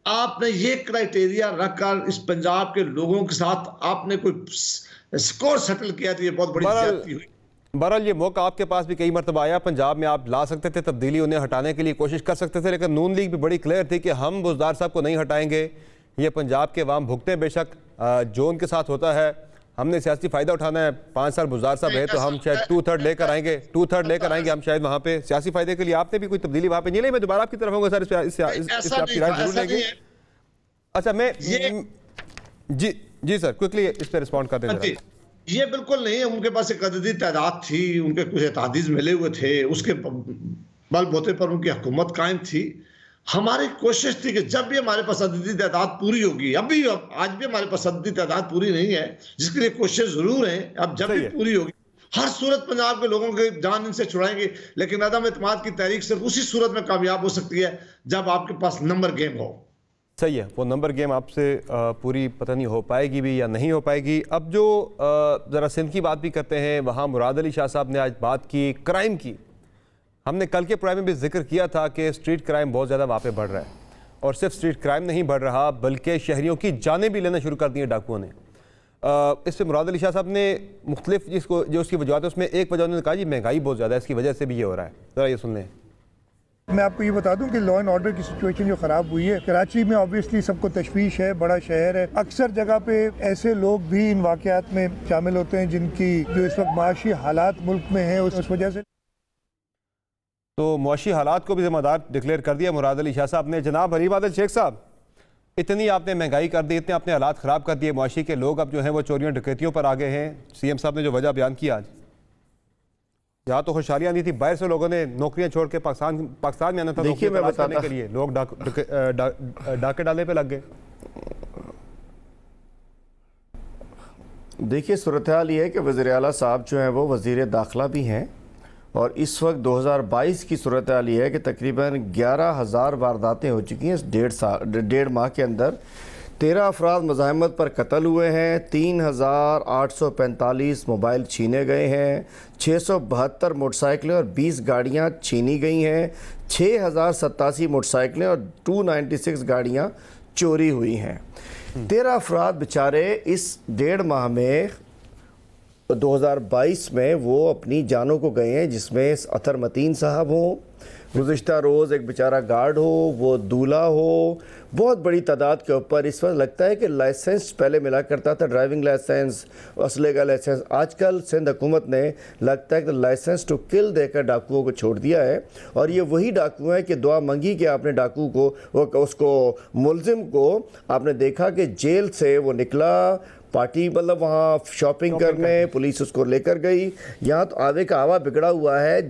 आपने ये क्राइटेरिया रखकर इस पंजाब के लोगों के साथ आपने कोई स्कोर सेटल किया तो ये बहुत बड़ी ज्यादती हुई।
बहरहाल ये मौका आपके पास भी कई मरतबा आया, पंजाब में आप ला सकते थे तब्दीली, उन्हें हटाने के लिए कोशिश कर सकते थे, लेकिन नून लीग भी बड़ी क्लियर थी कि हम बुजदार साहब को नहीं हटाएंगे, ये पंजाब के अवाम भुगते बेशक, जो उनके साथ होता है हमने सियासी फ़ायदा उठाना है। 5 साल बुजदार साहब है तो हम शायद 2/3 लेकर आएंगे हम शायद वहाँ पे सियासी फ़ायदे के लिए। आपने भी कोई तब्दीली वहाँ पे नहीं लाई? मैं दोबारा आपकी तरफ होंगे सर, इस पर आपकी राय जरूर लेंगे। अच्छा मैं जी सर क्विकली इस पर रिस्पॉन्ड कर दें।
ये बिल्कुल नहीं है, उनके पास एक अददी तादाद थी, उनके कुछ एतादीज मिले हुए थे, उसके बलबूते पर उनकी हुकूमत कायम थी। हमारी कोशिश थी कि जब भी हमारे पास अददी तादाद पूरी होगी, आज भी हमारे पास अददी तादाद पूरी नहीं है, जिसके लिए कोशिश जरूर है, अब जब भी पूरी होगी हर सूरत पंजाब के लोगों के जान इनसे छुड़ाएंगे, लेकिन अदम एतमाद की तहरीक सिर्फ उसी सूरत में कामयाब हो सकती है जब आपके पास नंबर गेम हो।
सही है, वो नंबर गेम आपसे पूरी पता नहीं हो पाएगी भी या नहीं हो पाएगी। अब जो ज़रा सिंध की बात भी करते हैं, वहाँ मुराद अली शाह साहब ने आज बात की क्राइम की। हमने कल के प्रोग्राम में भी जिक्र किया था कि स्ट्रीट क्राइम बहुत ज़्यादा वहाँ पे बढ़ रहा है, और सिर्फ स्ट्रीट क्राइम नहीं बढ़ रहा बल्कि शहरियों की जानें भी लेना शुरू कर दी हैं डाकुओं ने। इस पर मुराद अली शाह साहब ने मुख्तलिफ जो उसकी वजह है उसमें एक वजह उन्होंने कहा जी महंगाई बहुत ज़्यादा है, इसकी वजह से भी ये हो रहा है। ज़रा ये सुन लें।
मैं आपको ये बता दूं कि लॉ एंड ऑर्डर की सिचुएशन जो ख़राब हुई है कराची में, ऑब्वियसली सबको तशवीश है, बड़ा शहर है, अक्सर जगह पे ऐसे लोग भी इन वाक़यात में शामिल होते हैं जिनकी जो इस वक्त माशी हालात मुल्क में है उस वजह से।
तो मुआशी हालात को भी ज़िम्मेदार डिक्लेयर कर दिया मुराद अली शाह साहब ने। जनाब हरीम आदिल शेख साहब, इतनी आपने महंगाई कर दी, इतने आपने हालात ख़राब कर दिए, मुआशी के लोग अब जो हैं वो चोरियों डकैतियों पर आ गए हैं। CM साहब ने जो वजह बयान किया, आज यहाँ तो खुशहालियाँ नहीं थी, बाहर से लोगों ने नौकरियाँ छोड़ के पाकिस्तान में आना था,
देखिए मैं बताने
के लिए लोग डाके डाले पे लग गए।
देखिए सूरत हाल ये है कि वज़ीर आला साहब जो हैं वो वज़ीर दाखिला भी हैं, और इस वक्त 2022 की सूरत हाल ये है कि तकरीबन 11,000 वारदातें हो चुकी हैं इस 1.5 माह के अंदर। 13 अफराद मज़ाहमत पर कत्ल हुए हैं, 3,845 मोबाइल छीने गए हैं, 672 मोटरसाइकिलें और 20 गाड़ियाँ छीनी गई हैं, 6,087 मोटरसाइकिलें और 296 गाड़ियाँ चोरी हुई हैं। 13 अफराद बेचारे इस 1.5 माह में 2022 में वो अपनी जानों को गए हैं, जिसमें अतर मतीन साहब हों, गुज़िश्ता रोज़ एक बेचारा गार्ड हो, वो दूल्हा हो, बहुत बड़ी तादाद के ऊपर। इस वक्त लगता है कि लाइसेंस पहले मिला करता था, ड्राइविंग लाइसेंस, असले का लाइसेंस, आजकल सिंध हुकूमत ने लगता है कि लाइसेंस टू किल देकर डाकुओं को छोड़ दिया है। और ये वही डाकू हैं कि दुआ मंगी कि आपने डाकू को, उसको मुलजिम को आपने देखा कि जेल से वो निकला, पार्टी मतलब वहाँ शॉपिंग करने, पुलिस उसको लेकर गई। यहाँ तो आवे का आवा बिगड़ा हुआ है,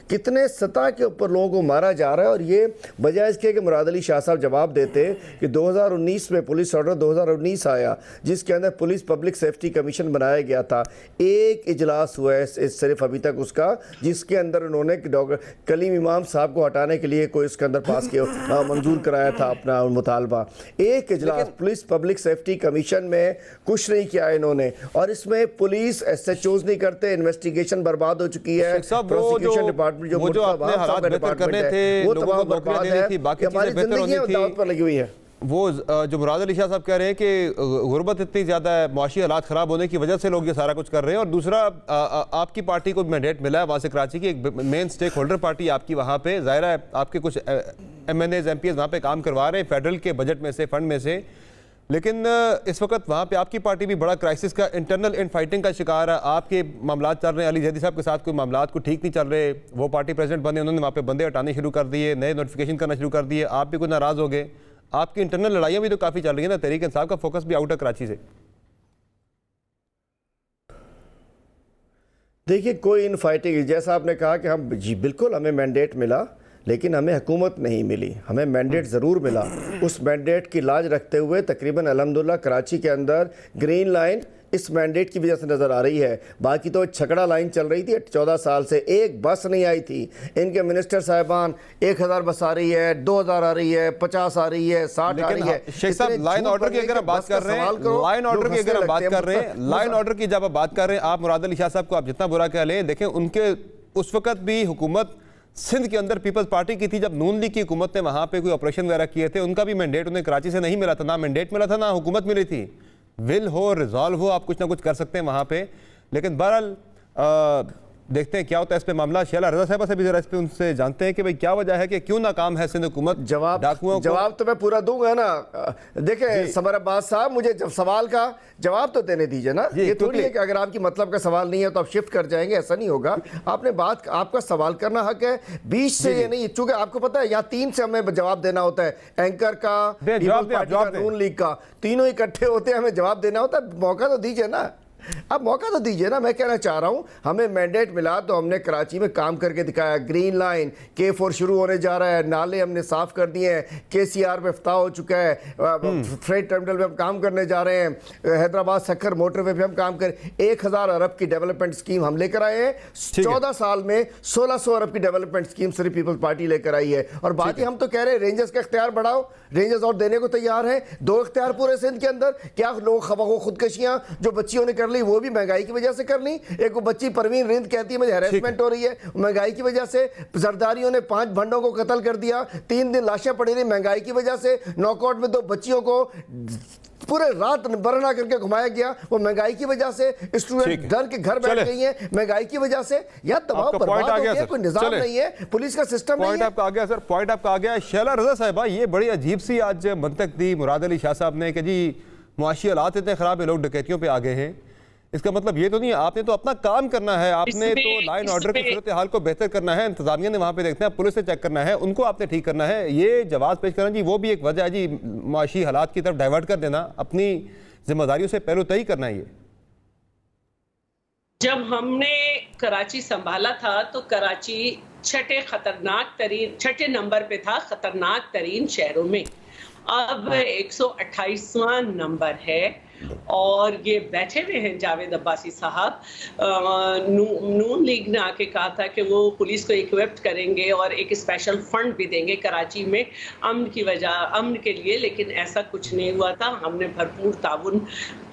कितने सतह के ऊपर लोगों को मारा जा रहा है। और ये बजाय इसके कि मुराद अली शाह साहब जवाब देते कि 2019 में पुलिस ऑर्डर 2019 आया जिसके अंदर पुलिस पब्लिक सेफ्टी कमीशन बनाया गया था। एक इजलास हुआ है सिर्फ अभी तक उसका, जिसके अंदर उन्होंने डॉक्टर कलीम इमाम साहब को हटाने के लिए कोई उसके अंदर पास किया, मंजूर कराया था अपना मुतालबा। एक इजलास पुलिस पब्लिक सेफ्टी कमीशन में कुछ नहीं किया इन्होंने, और इसमें पुलिस SHOs नहीं करते, इन्वेस्टिगेशन बर्बाद हो चुकी है। प्रोसिक्यूशन डिपार्टमेंट जो आपने हालात बेहतर करने थे, लोगों को नौकरियां देनी थी, बाकी चीजें बेहतर होनी थी, दांव पर लगी हुई है।
वो जो मुराद अली शाह साहब कह रहे हैं कि गुर्बत इतनी ज़्यादा है, मुआशी हालात ख़राब होने की वजह से लोग ये सारा कुछ कर रहे हैं। और दूसरा आपकी पार्टी को मैंडेट मिला है वहाँ से कराची की, एक मेन स्टेक होल्डर पार्टी आपकी वहाँ पे, ज़ाहिर है आपके कुछ MNAs MPs वहाँ पे काम करवा रहे हैं फेडरल के बजट में से, फंड में से। लेकिन इस वक्त वहाँ पे आपकी पार्टी भी बड़ा क्राइसिस का, इंटरनल इन फाइटिंग का शिकार है। आपके मामला चल रहे हैं, अली जैदी साहब के साथ कोई मामला को ठीक नहीं चल रहे, वो पार्टी प्रेसिडेंट बने, उन्होंने वहाँ पे बंदे हटाने शुरू कर दिए, नए नोटिफिकेशन करना शुरू कर दिए, आप भी कुछ नाराज़ हो गए। आपकी इंटरनल लड़ाइयाँ भी तो काफ़ी चल रही है ना, तहरीक इंसाफ का फोकस भी आउट है कराची से।
देखिए, कोई इन फाइटिंग, जैसा आपने कहा कि हम जी बिल्कुल हमें मैंडेट मिला, लेकिन हमें हुकूमत नहीं मिली। हमें मैंडेट ज़रूर मिला। उस मैंडेट की लाज रखते हुए तकरीबन अल्हम्दुलिल्लाह कराची के अंदर ग्रीन लाइन इस मैंडेट की वजह से नज़र आ रही है। बाकी तो छकड़ा लाइन चल रही थी 14 साल से, एक बस नहीं आई थी। इनके मिनिस्टर साहिबान 1000 बस आ रही है, 2000 आ रही है, 50 आ रही है, 60 आ रही है।
शेख साहब, लाइन ऑर्डर की अगर आप बात कर रहे हैं, लाइन ऑर्डर की अगर आप बात कर रहे हैं, लाइन ऑर्डर की जब आप बात कर रहे हैं, आप मुराद अली शाह साहब को आप जितना बुरा कह लें, देखें उनके उस वक्त भी हुकूमत सिंध के अंदर पीपल्स पार्टी की थी, जब नून लीग की हुकूमत ने वहाँ पे कोई ऑपरेशन वगैरह किए थे, उनका भी मैंडेट उन्हें कराची से नहीं मिला था, ना मैंडेट मिला था ना हुकूमत मिली थी। विल हो, रिजॉल्व हो, आप कुछ ना कुछ कर सकते हैं वहाँ पे। लेकिन बहरहाल देखते हैं क्या होता है इस पे मामला। शैला रजा साहब से भी जरा इस पे उनसे जानते हैं कि भाई क्या वजह है कि क्यों नाकाम है सिंध हुकूमत।
जवाब तो मैं पूरा दूंगा ना। देखिए समर अब्बास साहब, मुझे जब सवाल का जवाब तो देने दीजिए ना। ये थोड़ी है कि अगर आपकी मतलब का सवाल नहीं है तो आप शिफ्ट कर जाएंगे, ऐसा नहीं होगा। आपने बात, आपका सवाल करना हक है, बीच से ये नहीं। चूंकि आपको पता है यहाँ 3 से हमें जवाब देना होता है, एंकर का, नून लीग का, तीनों इकट्ठे होते हैं, हमें जवाब देना होता है। मौका तो दीजिए ना, अब मौका तो दीजिए ना। मैं कहना चाह रहा हूं, हमें मैंडेट मिला तो हमने कराची में काम करके दिखाया। ग्रीन लाइन K4 शुरू होने जा रहा है, नाले हमने साफ कर दिए हैं, KCR पे इफ्ताह हो चुका है, फ्रेट टर्मिनल पे हम काम करने जा रहे हैं, हैदराबाद सक्खर मोटरवे पे हम काम कर, 1000 अरब की डेवलपमेंट स्कीम हम लेकर आए हैं। 14 साल में 1600 अरब की डेवलपमेंट स्कीम सिर्फ पीपल्स पार्टी लेकर आई है। और बाकी हम तो कह रहे हैं रेंजर्स का इख्तियार बढ़ाओ, रेंजर्स और देने को तैयार है। 2 इख्तियार पूरे सिंध के अंदर। क्या लोग खुदकशियां जो बच्चियों ने कर ली वो भी महंगाई की वजह से कर ली। एक बच्ची परवीन रिंद कहती है मुझे हैरेसमेंट हो रही है महंगाई की वजह से। जरदारियों ने 5 भंडों को कत्ल कर दिया, 3 दिन लाशें पड़ी रही महंगाई की वजह से। नॉकआउट में 2 बच्चियों को पूरे रात बरना करके घुमाया गया, वो महंगाई की वजह से। स्टूडेंट डर के घर बैठ गई हैं महंगाई की वजह से। या तबाह बर्बाद हो गया, कोई निजाम नहीं है, पुलिस का सिस्टम नहीं है।
आपका आ गया सर, पॉइंट आपका आ गया। शैला रजा साहिबा, ये बड़ी अजीब सी आज मंतक दी मुराद अली शाह साहब ने कि जी मुआशी हालात इतने खराब है, लोग डकैतियों पे आ गए हैं। इसका मतलब ये तो नहीं है, आपने तो अपना काम करना है, आपने तो लाइन ऑर्डर की सूरत हाल को बेहतर करना है। इंतजामिया ने वहाँ पे देखना है, पुलिस से चेक करना है, उनको आपने ठीक करना है। ये जवाब पेश करना जी वो भी एक वजह है जी, मुआशी हालात की तरफ डाइवर्ट कर देना, अपनी जिम्मेदारियों से पहले तय करना है। ये
जब हमने कराची संभाला था तो कराची छठे नंबर पे था खतरनाक तरीन शहरों में। अब 128वां नंबर है और ये बैठे हुए हैं जावेद अब्बासी साहब। नून लीग ने आके कहा था कि वो पुलिस को इक्विप्ड करेंगे और एक स्पेशल फंड भी देंगे कराची में अमन के लिए, लेकिन ऐसा कुछ नहीं हुआ था। हमने भरपूर ताउन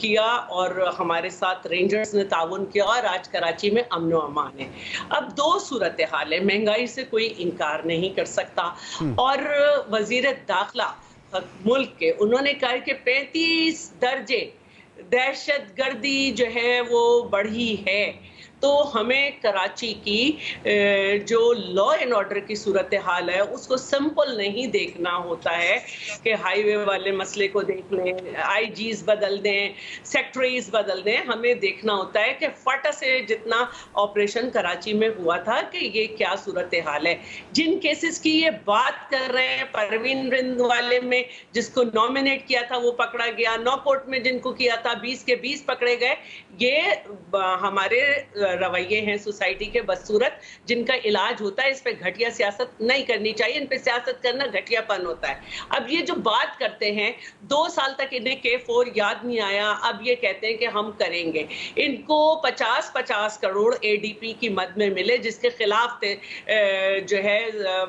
किया और हमारे साथ रेंजर्स ने ताउन किया और आज कराची में अमन व अमान है। अब 2 सूरत हाल है, महंगाई से कोई इनकार नहीं कर सकता। और वजीर दाखिला मुल्क के उन्होंने कहा कि 35 दर्जे दहशतगर्दी जो है वो बढ़ी है। तो हमें कराची की जो लॉ एंड ऑर्डर की सूरत हाल है उसको सिंपल नहीं देखना होता है कि हाईवे वाले मसले को देख लें, आईजीज बदल दें, सेक्रेटरीज बदल दें। हमें देखना होता है कि फटा से जितना ऑपरेशन कराची में हुआ था कि ये क्या सूरत हाल है। जिन केसेस की ये बात कर रहे हैं, परवीन रिंद वाले में जिसको नॉमिनेट किया था वो पकड़ा गया, नॉकआउट में जिनको किया था 20 के 20 पकड़े गए। ये हमारे रवैये हैं सोसाइटी के बदसूरत, जिनका इलाज होता है। इस पे घटिया सियासत नहीं करनी चाहिए, इन पे सियासत करना घटियापन होता है। अब ये जो बात करते हैं, 2 साल तक इन्हें K4 याद नहीं आया, अब ये कहते हैं कि हम करेंगे। इनको 50-50 करोड़ ADP की मद में मिले, जिसके खिलाफ थे जो है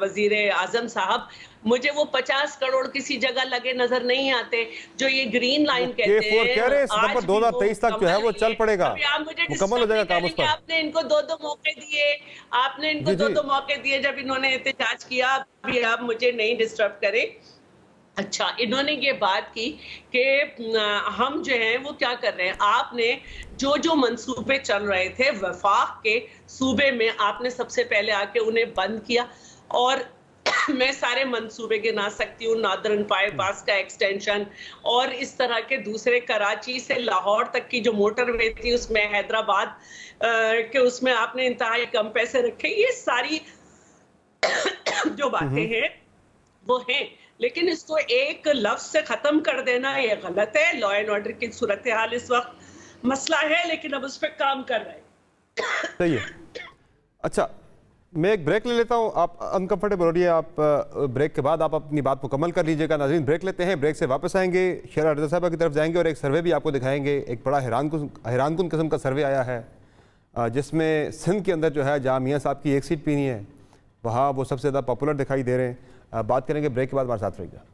वजीर आजम साहब। मुझे वो 50 करोड़ किसी जगह लगे नजर नहीं आते। जो ये ग्रीन लाइन कहते हैं,
सितंबर 2023 तक जो है वो चल पड़ेगा, मुकम्मल हो जाएगा काम उस पर।
आपने इनको 2-2 मौके दिए, आपने इनको 2-2 मौके दिए जब इन्होंने एहतजाज किया। अभी आप मुझे नहीं डिस्टर्ब करें। अच्छा, इन्होंने ये बात की कि हम जो हैं वो क्या कर रहे हैं। आपने जो मंसूबे चल रहे थे वफाक के सूबे में, आपने सबसे पहले आके उन्हें बंद किया और मैं सारे मंसूबे गिना सकती हूँ, नॉर्दर्न बाईपास का एक्सटेंशन और इस तरह के दूसरे, कराची से लाहौर तक की जो मोटरवे थी उसमें, हैदराबाद के उसमें आपने इंतहाई कम पैसे रखे। ये सारी जो बातें हैं वो हैं, लेकिन इसको एक लफ्ज से खत्म कर देना ये गलत है। लॉ एंड ऑर्डर की सूरत हाल इस वक्त मसला है, लेकिन अब उस पर काम कर रहे हैं।
सही है। अच्छा, मैं एक ब्रेक ले लेता हूँ, आप अनकंफर्टेबल हो रही है, आप ब्रेक के बाद आप अपनी बात मुकम्मल कर लीजिएगा। नाज़रीन, ब्रेक लेते हैं, ब्रेक से वापस आएंगे, शेरा रज़ा साहबा की तरफ जाएंगे और एक सर्वे भी आपको दिखाएंगे। एक बड़ा हैरानकुन किस्म का सर्वे आया है जिसमें सिंध के अंदर जो है, जहाँ मियाँ साहब की एक सीट पीनी है, वहाँ वो सबसे ज़्यादा पॉपुलर दिखाई दे रहे हैं। बात करेंगे ब्रेक के बाद, हमारे साथ रहिएगा।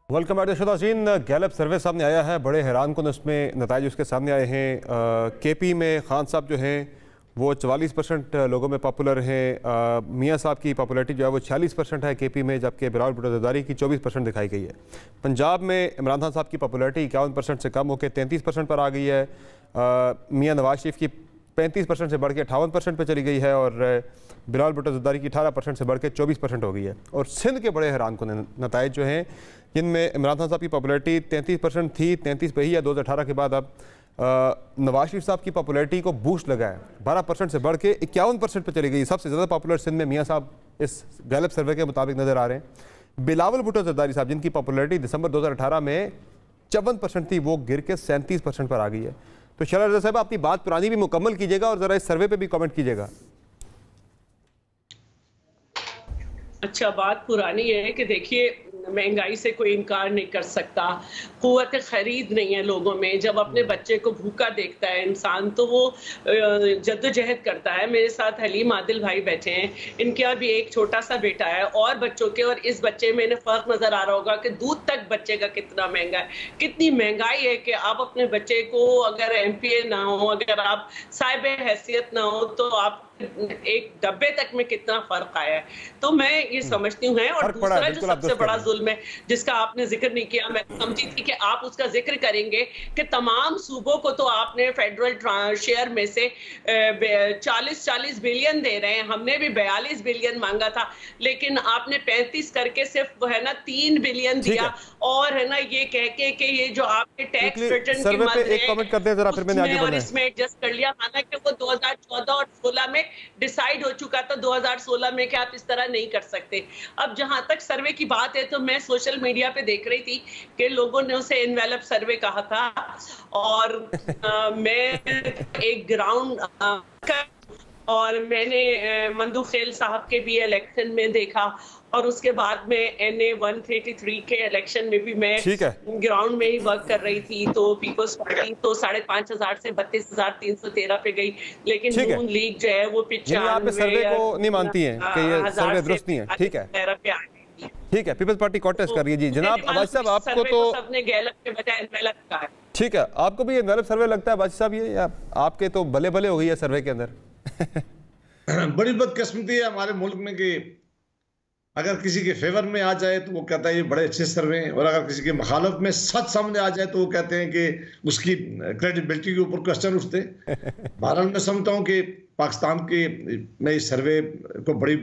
वेलकम बैक शुदाजीन। गैलप सर्वे सामने आया है, बड़े हैरान कुन उसमें नताइज उसके सामने आए हैं। केपी में खान साहब जो हैं वो 44% लोगों में पॉपुलर हैं। मियाँ साहब की पॉपुलैरिटी जो है वो 46% है केपी में, जबकि बिलावल भुट्टो ज़रदारी की 24% दिखाई गई है। पंजाब में इमरान खान साहब की पॉपुलैरिटी 51% से कम होकर 33% पर आ गई है। मियाँ नवाज शरीफ की 35% से बढ़ के 58% पर चली गई है और बिलावल भुट्टो ज़रदारी की 18% से बढ़ के 24% हो गई है। और सिंध के बड़े हैरान कुन नताइज जो हैं, जिनमें इमरान खान साहब की पॉपुलैरिटी 33% थी, 33 पे ही है 2018 के बाद। अब नवाज शरीफ साहब की पॉपुलैरिटी को बूस्ट लगा है, 12% से बढ़ के 51% पर चली गई। सबसे ज़्यादा पॉपुलर सिंध में मियाँ साहब इस गैलप सर्वे के मुताबिक नज़र आ रहे हैं। बिलावल भुट्टो ज़रदारी साहब, जिनकी पॉपुलैरिटी दिसंबर 2018 में 54% थी, वो गिर के 37% पर आ गई है। तो शेरा रज़ा साहब, अपनी बात पुरानी भी मुकम्मल कीजिएगा और ज़रा इस सर्वे पर भी कमेंट कीजिएगा।
अच्छा, बात पुरानी है कि देखिए, महंगाई से कोई इनकार नहीं कर सकता, क़ुव्वत खरीद नहीं है लोगों में। जब अपने बच्चे को भूखा देखता है इंसान तो वो जद्दोजहद करता है। मेरे साथ हलीम आदिल भाई बैठे हैं, इनका भी एक छोटा सा बेटा है और बच्चों के, और इस बच्चे में फ़र्क नज़र आ रहा होगा कि दूध तक बच्चे का कितना महंगा है। कितनी महंगाई है कि आप अपने बच्चे को, अगर MPA ना हो, अगर आप साहिब हैसियत ना हो, तो आप एक डब्बे तक में कितना फर्क आया है। तो मैं ये समझती हूँ है। और दूसरा जो सबसे बड़ा जुल्म है जिसका आपने जिक्र नहीं किया, मैं समझी थी कि आप उसका जिक्र करेंगे कि तमाम सूबों को तो आपने फेडरल शेयर में से 40 बिलियन दे रहे हैं, हमने भी 42 बिलियन मांगा था, लेकिन आपने 35 करके सिर्फ है ना 3 बिलियन दिया। और है ना ये कह के कि ये जो आपके टैक्स रिटर्न की मद है और इसमें एडजस्ट कर लिया, हालांकि वो 2014 और 16 में डिसाइड हो चुका था 2016 में कि आप इस तरह नहीं कर सकते। अब जहां तक सर्वे की बात है, तो मैं सोशल मीडिया पे देख रही थी कि लोगों ने उसे एनवेलप सर्वे कहा था और मैं एक ग्राउंड और मैंने मंदू खेल साहब के भी इलेक्शन में देखा और उसके बाद में NA 133 के इलेक्शन में भी मैं ग्राउंड में ही वर्क कर रही थी। तो पीपल्स पार्टी तो 5,500 से 32,313 पे गई, लेकिन नून लीग जो है वो 95
सर्वे को नहीं मानती है कि ये सर्वे दुरुस्त नहीं है। ठीक है, ठीक है, पीपल्स पार्टी कॉन्टेस्ट कर रही है। जी जनाब अबासी साहब, आपको तो
सबने गैलप के बजाय एनवेलप कहा है।
ठीक है, आपको भी एनवेलप सर्वे लगता है अबासी साहब? ये आपके तो भले भले हो गई है सर्वे के अंदर।
बड़ी बदकिस्मती है हमारे मुल्क में कि अगर किसी के फेवर में आ जाए तो वो कहता है ये बड़े अच्छे सर्वे हैं, और अगर किसी के मुखालफ में सच सामने आ जाए तो वो कहते हैं कि उसकी क्रेडिबिलिटी के ऊपर क्वेश्चन उठते। बहरहाल मैं समझता हूँ कि पाकिस्तान के में इस सर्वे को बड़ी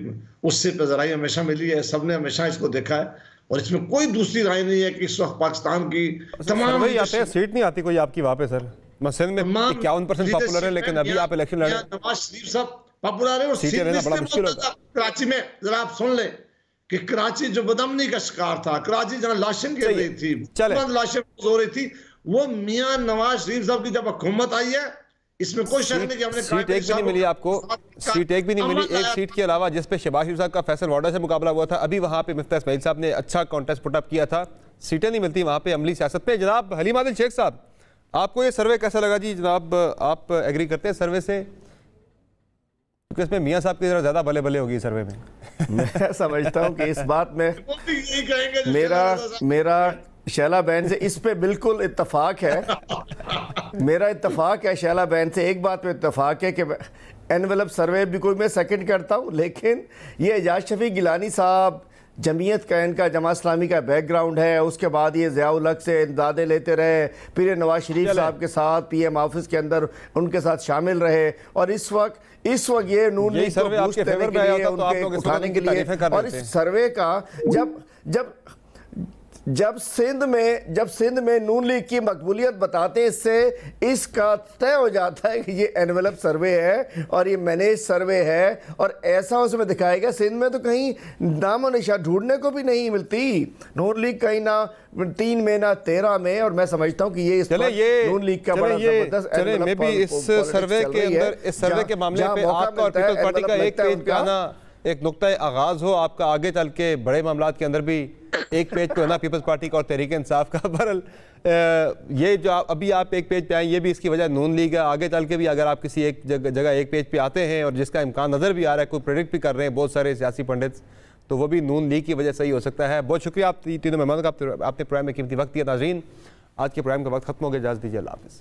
उससे पजराई हमेशा मिली है, सबने हमेशा इसको देखा है और इसमें कोई दूसरी राय नहीं है कि इस वक्त पाकिस्तान की तमाम
सीट नहीं आती कोई आपकी वहाँ पे सर। सिंध में 51% पॉपुलर है, लेकिन अभी आप इलेक्शन लड़ रहे हैं।
नवाज शरीफ साहब पॉपुलर है और सीट बड़ा मुश्किल होता है। कराची में जरा आप सुन लें कि कराची जो बदमनी का शिकार था, कराची जहाँ लाशें गिर रही थी, लाशें हो रही थी, वो मियां नवाज शरीफ साहब की जब हुकूमत आई है, इसमें कोई शक नहीं कि हमने
सीट एक भी नहीं मिली आपको, सीट एक भी नहीं मिली। एक सीट के अलावा जिस पे शहबाज शरीफ साहब का फैसल वार्डा से मुकाबला हुआ था, अभी वहाँ पे मिफ्ता इस्माइल साहब ने अच्छा कॉन्टेस्ट पुट अप किया था, सीटें नहीं मिलती वहाँ पे अमली सियासत में। जनाब हलीम आदिल शेख साहब, आपको ये सर्वे कैसा लगा जी? जनाब आप एग्री करते हैं सर्वे से? क्योंकि इसमें मियाँ साहब की जरा ज़्यादा भले भले होगी सर्वे में।
मैं समझता हूँ कि इस बात में मेरा शैला बहन से इस पे बिल्कुल इत्तेफाक है। मेरा इत्तेफाक है शैला बहन से, एक बात पे इत्तेफाक है कि एनवेलप सर्वे भी कोई मैं सेकंड करता हूँ, लेकिन ये एजाज शफी गिलानी साहब जमीयत का इनका जमात इस्लामी का बैकग्राउंड है, उसके बाद ये ज़ियाउल हक से इमदादें लेते रहे, फिर नवाज शरीफ साहब के साथ PM ऑफिस के अंदर उनके साथ शामिल रहे, और इस वक्त ये नून लीग को बूस्ट देने के लिए, उनके उठाने के लिए, और इस सर्वे का जब सिंध में नून लीग की मकबूलियत बताते हैं, इससे इसका तय हो जाता है कि ये एनवेलप सर्वे है और ये मैनेज सर्वे है, और ऐसा उसमें दिखाएगा। सिंध में तो कहीं नामो निशान ढूंढने को भी नहीं मिलती नून लीग, कहीं ना 3 में ना 13 में, और मैं समझता हूँ कि ये नून लीग का बड़ा जबरदस्त
मे बी इस सर्वे के अंदर, इस सर्वे के मामले पे आपका और पीपल्स पार्टी का एक पेज पे आना एक नुक्ता आगाज हो, आपका आगे चल के बड़े मामलात के अंदर भी एक पेज पे होना पीपल्स पार्टी का और तहरीक इंसाफ का। बहरहाल ये जो अभी आप एक पेज पे आए, ये भी इसकी वजह नून लीग है। आगे चल के भी अगर आप किसी एक जगह एक पेज पे आते हैं, और जिसका इम्कान नज़र भी आ रहा है, कोई प्रेडिक्ट भी कर रहे हैं बहुत सारे सियासी पंडित, तो वो भी नून लीग की वजह से ही हो सकता है। बहुत शुक्रिया आप तीनों मेहमानों का, आपने प्रोग्राम में कीमती वक्त दिया। नाज़रीन, आज के प्रोग्राम का वक्त खत्म हो गया, इजाज़त दीजिए, अल्लाह हाफ़िज़।